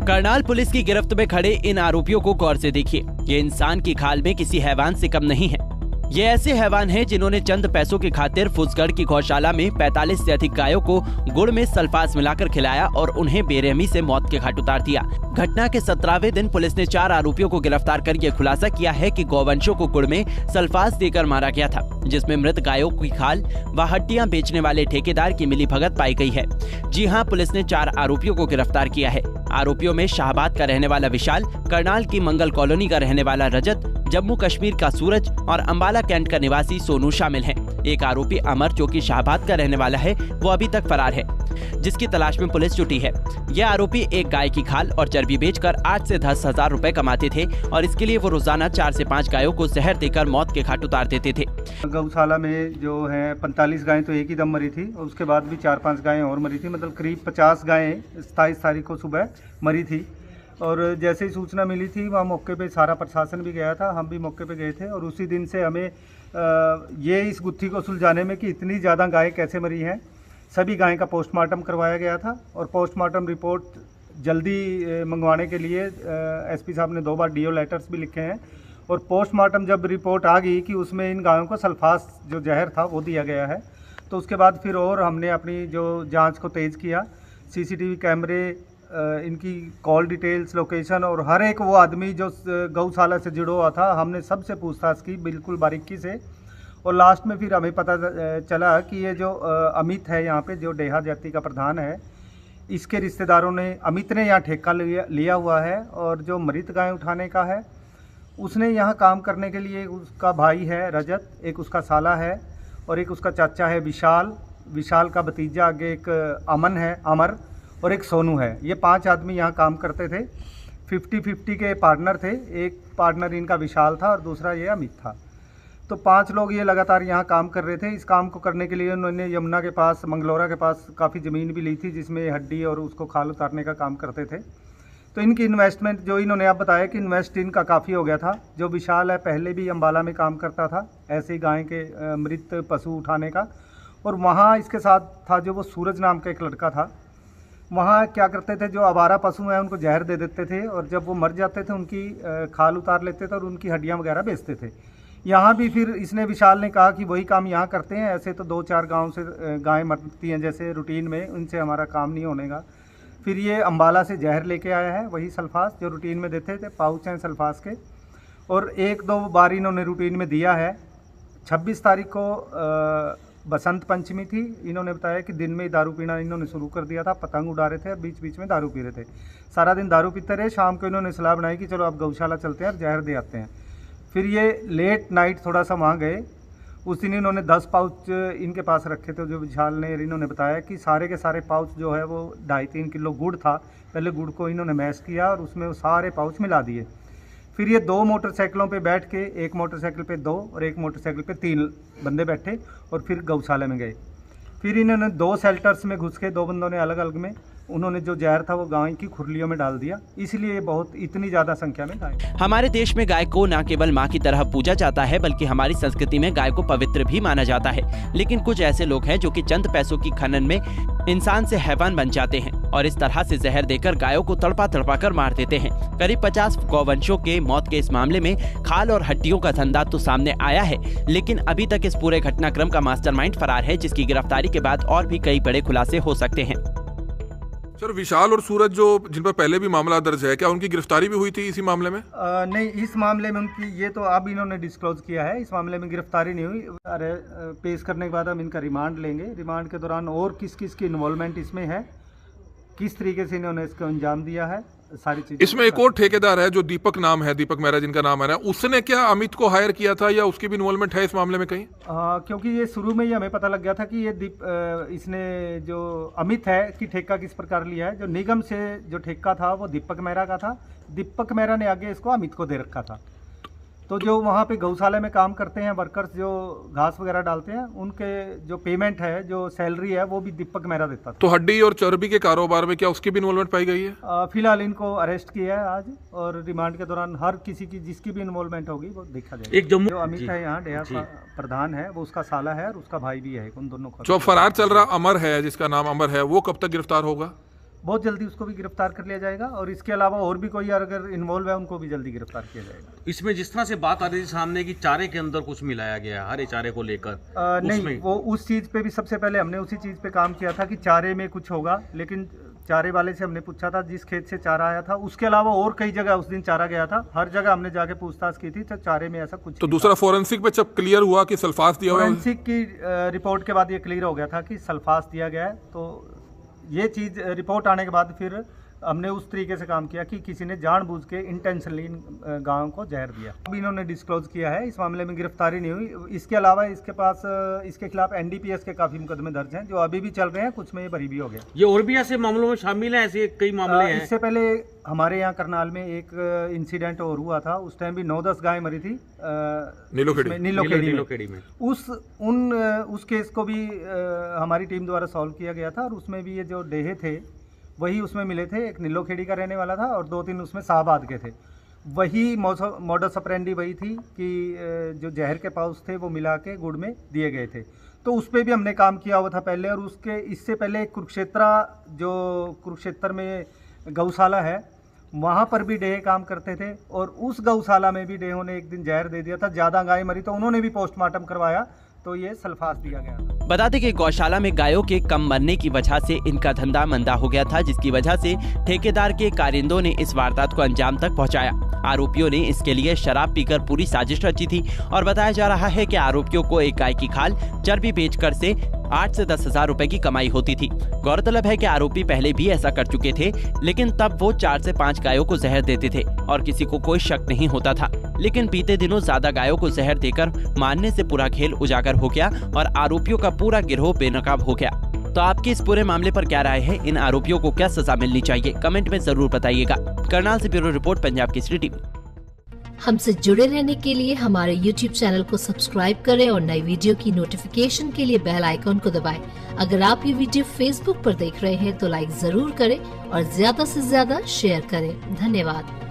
Karnal police की गिरफ्त में खड़े इन आरोपियों को गौर से देखिए। ये इंसान की खाल में किसी हैवान से कम नहीं है। ये ऐसे हैवान हैं जिन्होंने चंद पैसों की खातिर फुसगढ़ की गौशाला में 45 से अधिक गायों को गुड़ में सल्फास मिलाकर खिलाया और उन्हें बेरहमी से मौत के घाट उतार दिया। घटना के 17वें दिन पुलिस ने 4 आरोपियों को गिरफ्तार कर यह खुलासा किया है कि गौवंशों को गुड़ में सल्फास देकर मारा गया था, जिसमें मृत गायों की खाल व हड्डियां बेचने वाले ठेकेदार की मिलीभगत पाई गई है। जी हां, पुलिस ने 4 आरोपियों को गिरफ्तार किया है। आरोपियों में शाहबाद का रहने वाला विशाल, करनाल की मंगल कॉलोनी का रहने वाला रजत, जम्मू कश्मीर का सूरज और अंबाला कैंट का निवासी सोनू शामिल हैं। एक आरोपी अमर, जो कि शाहबाद का रहने वाला है, वो अभी तक फरार है, जिसकी तलाश में पुलिस जुटी है। यह आरोपी एक गाय की खाल और चर्बी बेचकर 8 से 10 हजार रुपए कमाते थे और इसके लिए वो रोजाना 4 से 5 गायों को जहर देकर मौत के घाट उतार देते थे। गौशाला में जो है 45 गायें तो एक ही दम मरी थी और उसके बाद भी 4-5 गायें और मरी थी। मतलब करीब 50 गायें 27 तारीख को सुबह मरी थी। और जैसे ही सूचना मिली थी वहाँ मौके पे सारा प्रशासन भी गया था, हम भी मौके पे गए थे। और उसी दिन से हमें ये इस गुत्थी को सुलझाने में कि इतनी ज़्यादा गायें कैसे मरी हैं, सभी गायें का पोस्टमार्टम करवाया गया था। और पोस्टमार्टम रिपोर्ट जल्दी मंगवाने के लिए एसपी साहब ने 2 बार डीओ लेटर्स भी लिखे हैं। और पोस्टमार्टम जब रिपोर्ट आ गई कि उसमें इन गायों को सल्फास जो जहर था वो दिया गया है, तो उसके बाद फिर और हमने अपनी जो जांच को तेज़ किया। सीसीटीवी कैमरे, इनकी कॉल डिटेल्स, लोकेशन और हर एक वो आदमी जो गौशाला से जुड़ा हुआ था, हमने सबसे पूछताछ की बिल्कुल बारीकी से। और लास्ट में फिर हमें पता चला कि ये जो अमित है यहाँ पे, जो डेहा जाति का प्रधान है, इसके रिश्तेदारों ने, अमित ने यहाँ ठेका लिया हुआ है। और जो मृत गाय उठाने का है, उसने यहाँ काम करने के लिए उसका भाई है रजत, एक उसका साला है और एक उसका चाचा है विशाल। विशाल का भतीजा आगे एक अमन है, अमर, और एक सोनू है। ये 5 आदमी यहाँ काम करते थे। 50-50 के पार्टनर थे। एक पार्टनर इनका विशाल था और दूसरा ये अमित था। तो 5 लोग ये लगातार यहाँ काम कर रहे थे। इस काम को करने के लिए उन्होंने यमुना के पास, मंगलौरा के पास काफ़ी ज़मीन भी ली थी, जिसमें हड्डी और उसको खाल उतारने का काम करते थे। तो इनकी इन्वेस्टमेंट जो इन्होंने आप बताया कि इन्वेस्ट इनका काफ़ी हो गया था। जो विशाल है, पहले भी अंबाला में काम करता था ऐसे ही गाय के मृत पशु उठाने का। और वहाँ इसके साथ था जो वो सूरज नाम का एक लड़का था। वहाँ क्या करते थे, जो आवारा पशु हैं उनको जहर दे देते थे और जब वो मर जाते थे उनकी खाल उतार लेते थे और उनकी हड्डियाँ वगैरह बेचते थे। यहाँ भी फिर इसने, विशाल ने कहा कि वही काम यहाँ करते हैं। ऐसे तो 2-4 गाँव से गायें मरती हैं जैसे रूटीन में, उनसे हमारा काम नहीं होनेगा। फिर ये अंबाला से जहर लेके आया है, वही सल्फास जो रूटीन में देते थे, पाउच हैं सल्फास के। और 1-2 बार इन्होंने रूटीन में दिया है। 26 तारीख को बसंत पंचमी थी। इन्होंने बताया कि दिन में दारू पीना इन्होंने शुरू कर दिया था, पतंग उड़ा रहे थे और बीच बीच में दारू पी रहे थे। सारा दिन दारू पीते रहे। शाम को इन्होंने सलाह बनाई कि चलो अब गौशाला चलते हैं और जहर दे आते हैं। फिर ये लेट नाइट थोड़ा सा वहाँ गए। उस दिन इन्होंने 10 पाउच इनके पास रखे थे। जो विशाल ने, इन्होंने बताया कि सारे के सारे पाउच जो है वो 2.5-3 किलो गुड़ था। पहले गुड़ को इन्होंने मैश किया और उसमें वो सारे पाउच मिला दिए। फिर ये 2 मोटरसाइकिलों पे बैठ के, एक मोटरसाइकिल पे 2 और एक मोटरसाइकिल पे 3 बंदे बैठे और फिर गौशाला में गए। फिर इन्होंने 2 शेल्टर्स में घुस के 2 बंदों ने अलग अलग में उन्होंने जो जहर था वो गाय की खुरलियों में डाल दिया। इसलिए बहुत इतनी ज्यादा संख्या में गाय। हमारे देश में गाय को न केवल माँ की तरह पूजा जाता है, बल्कि हमारी संस्कृति में गाय को पवित्र भी माना जाता है। लेकिन कुछ ऐसे लोग हैं जो कि चंद पैसों की खनन में इंसान से हैवान बन जाते हैं और इस तरह से जहर देकर गायों को तड़पा तड़पा कर मार देते हैं। करीब 50 गौवंशों के मौत के इस मामले में खाल और हड्डियों का धंधा तो सामने आया है, लेकिन अभी तक इस पूरे घटनाक्रम का मास्टरमाइंड फरार है, जिसकी गिरफ्तारी के बाद और भी कई बड़े खुलासे हो सकते हैं। सर, विशाल और सूरज जो जिन पर पहले भी मामला दर्ज है, क्या उनकी गिरफ्तारी भी हुई थी इसी मामले में? नहीं, इस मामले में उनकी, ये तो अब इन्होंने डिस्क्लोज किया है, इस मामले में गिरफ्तारी नहीं हुई। अरे, पेश करने के बाद हम इनका रिमांड लेंगे। रिमांड के दौरान और किस किस की इन्वॉल्वमेंट इसमें है, किस तरीके से इन्होंने इसको अंजाम दिया है, सारी चीजें। इसमें एक और ठेकेदार है जो दीपक नाम है, दीपक मेहरा जिनका नाम है, उसने क्या अमित को हायर किया था या उसकी भी इन्वॉल्वमेंट है इस मामले में कहीं? क्योंकि ये शुरू में ही हमें पता लग गया था कि ये इसने, जो अमित है, कि ठेका किस प्रकार लिया है। जो निगम से जो ठेका था वो दीपक मेहरा का था। दीपक मेहरा ने आगे इसको अमित को दे रखा था। तो जो वहाँ पे गौशाला में काम करते हैं वर्कर्स, जो घास वगैरह डालते हैं, उनके जो पेमेंट है, जो सैलरी है, वो भी दीपक मेहरा देता था। तो हड्डी और चर्बी के कारोबार में क्या उसकी भी इन्वॉल्वमेंट पाई गई है? फिलहाल इनको अरेस्ट किया है आज, और रिमांड के दौरान हर किसी की जिसकी भी इन्वॉल्वमेंट होगी वो देखा जाएगा। एक जो अमित है यहाँ डेहा प्रधान है, वो उसका साला है और उसका भाई भी है। उन दोनों का जो फरार चल रहा अमर है, जिसका नाम अमर है, वो कब तक गिरफ्तार होगा? बहुत जल्दी उसको भी गिरफ्तार कर लिया जाएगा और इसके अलावा और भी कोई अगर इन्वॉल्व है उनको भी जल्दी गिरफ्तार किया जाएगा। इसमें जिस तरह से बात आ रही थी सामने कि चारे के अंदर कुछ मिलाया गया है, हरे चारे को लेकर, नहीं, वो उस चीज़ पे भी सबसे पहले हमने उसी चीज़ पे काम किया था कि चारे में कुछ होगा, लेकिन चारे वाले से हमने पूछा था जिस खेत से चारा आया था, उसके अलावा और कई जगह उस दिन चारा गया था, हर जगह हमने जाके पूछताछ की थी, तो चारे में ऐसा कुछ तो दूसरा फोरेंसिक पे जब क्लियर हुआ कि सल्फास दिया हुआ है, फोरेंसिक की रिपोर्ट के बाद ये क्लियर हो गया था कि सल्फास दिया गया है। तो ये चीज़ रिपोर्ट आने के बाद फिर हमने उस तरीके से काम किया कि किसी ने जानबूझ के इंटेंशनली गांव को जहर दिया। अभी इन्होंने डिस्क्लोज किया है, इस मामले में गिरफ्तारी नहीं हुई। इसके अलावा इसके पास इसके खिलाफ एनडीपीएस के काफ़ी मुकदमे दर्ज हैं जो अभी भी चल रहे हैं, कुछ में ये बरी भी हो गया। ये और भी ऐसे मामलों में शामिल है, ऐसे कई मामले हैं। इससे पहले हमारे यहाँ करनाल में एक इंसिडेंट और हुआ था, उस टाइम भी 9-10 गायें मरी थी नीलोखेड़ी में। उस केस को भी हमारी टीम द्वारा सॉल्व किया गया था और उसमें भी ये जो डेहे थे वही उसमें मिले थे। एक नीलोखेड़ी का रहने वाला था और 2-3 उसमें शाहबाद के थे। वही मॉडस ऑपरेंडी वही थी कि जो जहर के पाउच थे वो मिला के गुड़ में दिए गए थे। तो उस पर भी हमने काम किया हुआ था पहले, और उसके इससे पहले कुरुक्षेत्र में गौशाला है, वहाँ पर भी डेहे काम करते थे और उस गौशाला में भी डेहों ने एक दिन जहर दे दिया था। ज़्यादा गाय मरी तो उन्होंने भी पोस्टमार्टम करवाया तो ये सल्फास दिया गया था। बता दें कि गौशाला में गायों के कम मरने की वजह से इनका धंधा मंदा हो गया था, जिसकी वजह से ठेकेदार के कारिंदों ने इस वारदात को अंजाम तक पहुंचाया। आरोपियों ने इसके लिए शराब पीकर पूरी साजिश रची थी और बताया जा रहा है कि आरोपियों को एक गाय की खाल चर्बी बेचकर से 8 से 10 हजार रुपए की कमाई होती थी। गौरतलब है कि आरोपी पहले भी ऐसा कर चुके थे, लेकिन तब वो 4 से 5 गायों को जहर देते थे और किसी को कोई शक नहीं होता था। लेकिन बीते दिनों ज्यादा गायों को जहर देकर मारने से पूरा खेल उजागर हो गया और आरोपियों का पूरा गिरोह बेनकाब हो गया। तो आपकी इस पूरे मामले पर क्या राय है? इन आरोपियों को क्या सजा मिलनी चाहिए? कमेंट में जरूर बताइएगा। करनाल से bureau report, Punjab Kesari TV. हमसे जुड़े रहने के लिए हमारे YouTube चैनल को सब्सक्राइब करें और नई वीडियो की नोटिफिकेशन के लिए बेल आइकॉन को दबाएं। अगर आप ये वीडियो Facebook पर देख रहे हैं तो लाइक जरूर करें और ज्यादा से ज्यादा शेयर करें। धन्यवाद।